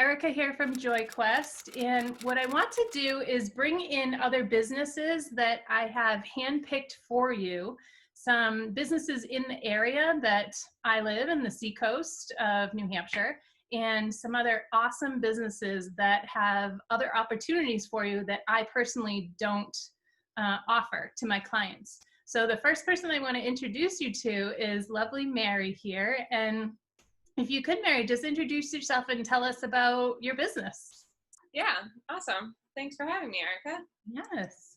Erica here from JoyQuest, and what I want to do is bring in other businesses that I have handpicked for you, some businesses in the area that I live in, the Seacoast of New Hampshire, and some other awesome businesses that have other opportunities for you that I personally don't offer to my clients. So the first person I want to introduce you to is lovely Mary here, and if you could, Mary, just introduce yourself and tell us about your business. Yeah, awesome. Thanks for having me, Erica. Yes.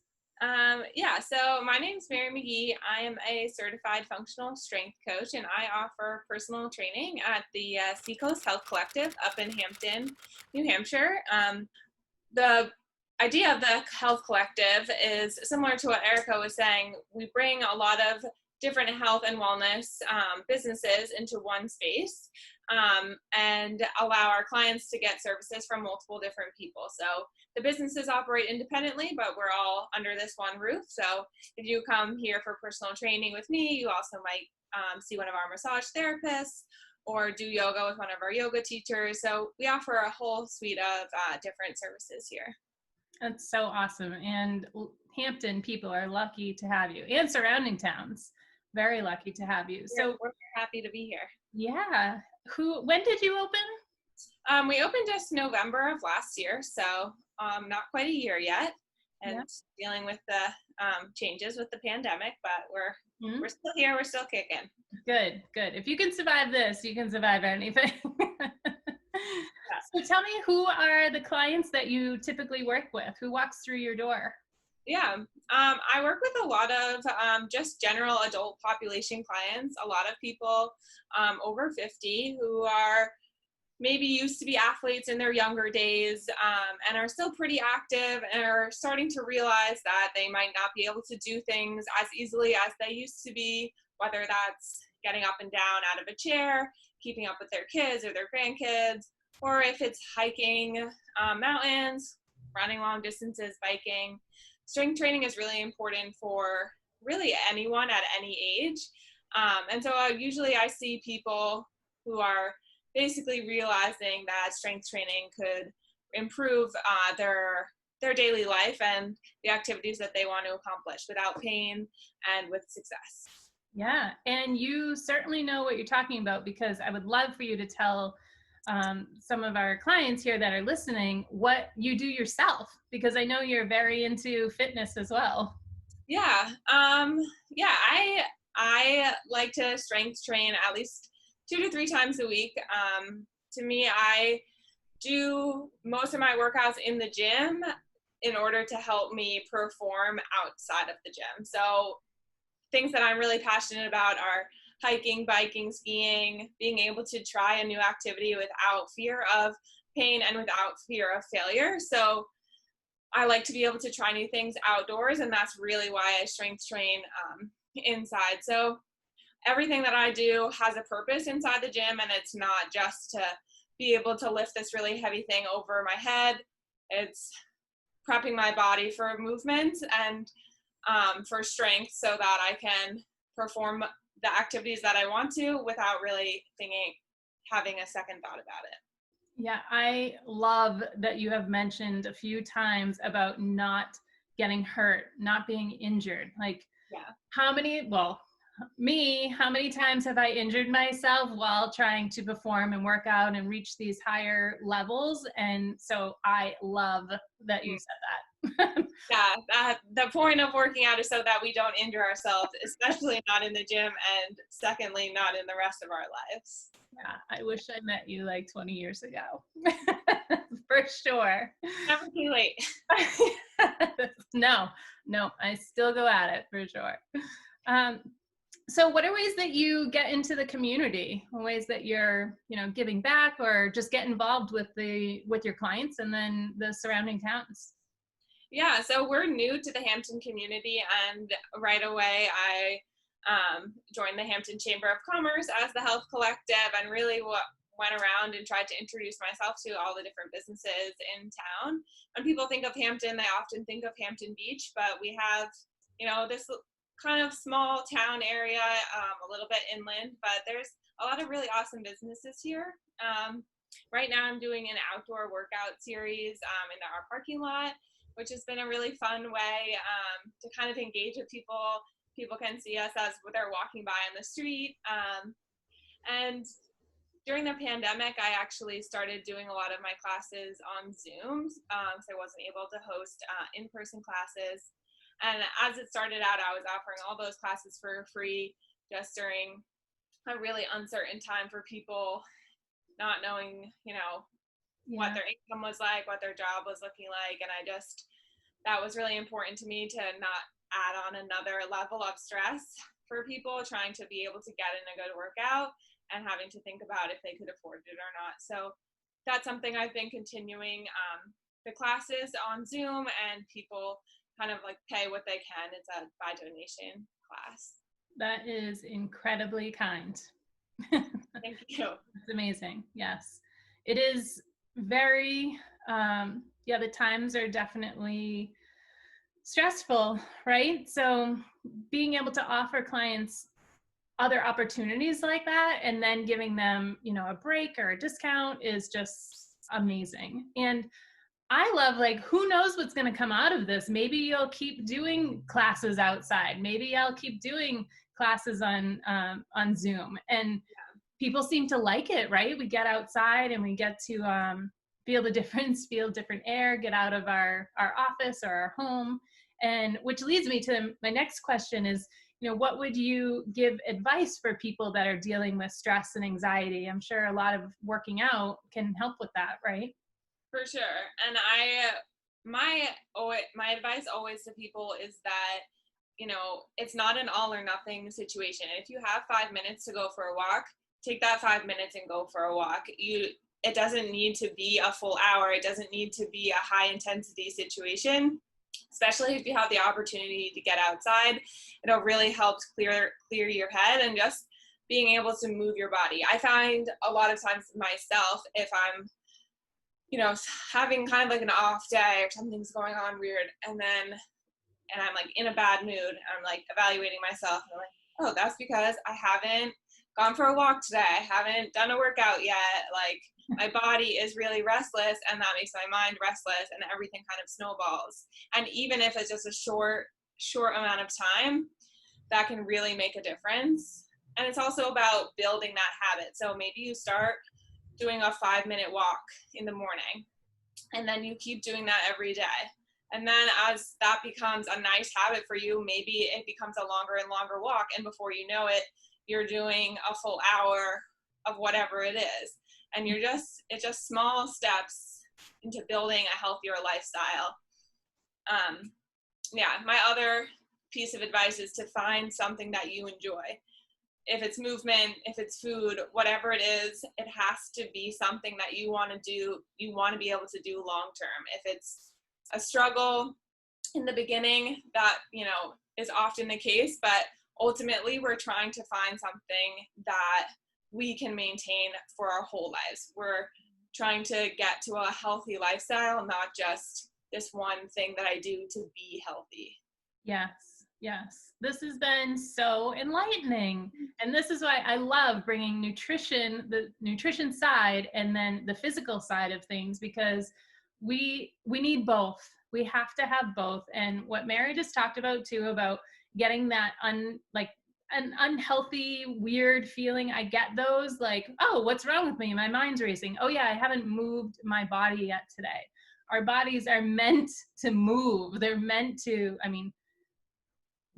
So my name's Mary McGee. I am a certified functional strength coach, and I offer personal training at the Seacoast Health Collective up in Hampton, New Hampshire. The idea of the Health Collective is similar to what Erica was saying. We bring a lot of different health and wellness businesses into one space and allow our clients to get services from multiple different people. So the businesses operate independently, but we're all under this one roof. So if you come here for personal training with me, you also might see one of our massage therapists or do yoga with one of our yoga teachers. So we offer a whole suite of different services here. That's so awesome. And Hampton people are lucky to have you, and surrounding towns. Very lucky to have you. So we're happy to be here. Yeah. When did you open? We opened just November of last year, so not quite a year yet, and dealing with the changes with the pandemic, but we're still here, we're still kicking. Good. If you can survive this, you can survive anything. So tell me, who are the clients that you typically work with? Who walks through your door? Yeah, I work with a lot of just general adult population clients, a lot of people over 50 who are maybe used to be athletes in their younger days and are still pretty active and are starting to realize that they might not be able to do things as easily as they used to be, whether that's getting up and down out of a chair, keeping up with their kids or their grandkids, or if it's hiking mountains, running long distances, biking. Strength training is really important for really anyone at any age. And so usually I see people who are basically realizing that strength training could improve their daily life and the activities that they want to accomplish without pain and with success. Yeah, and you certainly know what you're talking about, because I would love for you to tell some of our clients here that are listening what you do yourself, because I know you're very into fitness as well. Yeah, I like to strength train at least 2 to 3 times a week. To me, I do most of my workouts in the gym in order to help me perform outside of the gym. So things that I'm really passionate about are hiking, biking, skiing, being able to try a new activity without fear of pain and without fear of failure. So I like to be able to try new things outdoors, and that's really why I strength train inside. So everything that I do has a purpose inside the gym, and it's not just to be able to lift this really heavy thing over my head. It's prepping my body for movement and for strength so that I can perform the activities that I want to without really having a second thought about it. Yeah, I love that you have mentioned a few times about not getting hurt, not being injured. Like, how many times have I injured myself while trying to perform and work out and reach these higher levels? And so I love that you said that. The point of working out is so that we don't injure ourselves, especially not in the gym, and secondly, not in the rest of our lives. Yeah, I wish I met you like 20 years ago. For sure. Never too late. No, I still go at it for sure. So what are ways that you get into the community? Ways that you're, giving back or just get involved with your clients and then the surrounding towns? Yeah, so we're new to the Hampton community, and right away I joined the Hampton Chamber of Commerce as the Health Collective, and really went around and tried to introduce myself to all the different businesses in town. When people think of Hampton, they often think of Hampton Beach, but we have, this kind of small town area, a little bit inland, but there's a lot of really awesome businesses here. Right now I'm doing an outdoor workout series in our parking lot, which has been a really fun way to kind of engage with people. People can see us as they're walking by on the street. And during the pandemic, I actually started doing a lot of my classes on Zoom, so I wasn't able to host in-person classes. And as it started out, I was offering all those classes for free just during a really uncertain time for people not knowing, what their income was like, what their job was looking like. And that was really important to me to not add on another level of stress for people trying to be able to get in a good workout and having to think about if they could afford it or not. So that's something I've been continuing. The classes on Zoom, and people kind of like pay what they can. It's a by donation class. That is incredibly kind. Thank you. It's amazing. Yes. It is very, the times are definitely stressful, right? So being able to offer clients other opportunities like that and then giving them, a break or a discount is just amazing. And I love, like, who knows what's going to come out of this? Maybe you'll keep doing classes outside. Maybe I'll keep doing classes on Zoom, and people seem to like it, right? We get outside and we get to feel the difference, feel different air, get out of our office or our home. And which leads me to my next question is, what would you give advice for people that are dealing with stress and anxiety? I'm sure a lot of working out can help with that, right? For sure. And my advice always to people is that, it's not an all or nothing situation. If you have 5 minutes to go for a walk, take that 5 minutes and go for a walk. It doesn't need to be a full hour. It doesn't need to be a high intensity situation, especially if you have the opportunity to get outside. It'll really help clear your head and just being able to move your body. I find a lot of times myself, if I'm having kind of like an off day or something's going on weird, and I'm like in a bad mood, and I'm like evaluating myself, and I'm like, oh, that's because I haven't gone for a walk today. I haven't done a workout yet. Like, my body is really restless, and that makes my mind restless, and everything kind of snowballs. And even if it's just a short amount of time, that can really make a difference. And it's also about building that habit. So maybe you start doing a 5-minute walk in the morning, and then you keep doing that every day. And then as that becomes a nice habit for you, maybe it becomes a longer and longer walk. And before you know it, you're doing a full hour of whatever it is. And it's just small steps into building a healthier lifestyle. My other piece of advice is to find something that you enjoy. If it's movement, if it's food, whatever it is, it has to be something that you want to do, you want to be able to do long term. If it's a struggle in the beginning, that, is often the case, but ultimately we're trying to find something that we can maintain for our whole lives. We're trying to get to a healthy lifestyle, not just this one thing that I do to be healthy. Yes. This has been so enlightening. And this is why I love bringing the nutrition side and then the physical side of things, because we need both. We have to have both. And what Mary just talked about too, about getting that an unhealthy, weird feeling. I get those, like, oh, what's wrong with me? My mind's racing. Oh yeah, I haven't moved my body yet today. Our bodies are meant to move. They're meant to,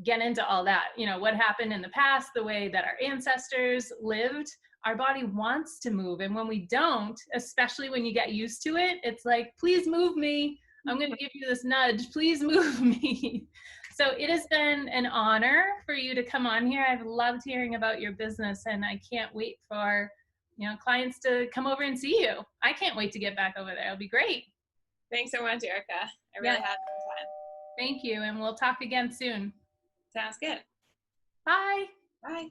get into all that, what happened in the past, the way that our ancestors lived. Our body wants to move. And when we don't, especially when you get used to it, it's like, please move me. I'm going to give you this nudge. Please move me. So it has been an honor for you to come on here. I've loved hearing about your business, and I can't wait for, clients to come over and see you. I can't wait to get back over there. It'll be great. Thanks so much, Erica. I really had a good time. Thank you. And we'll talk again soon. Sounds good. Bye. Bye.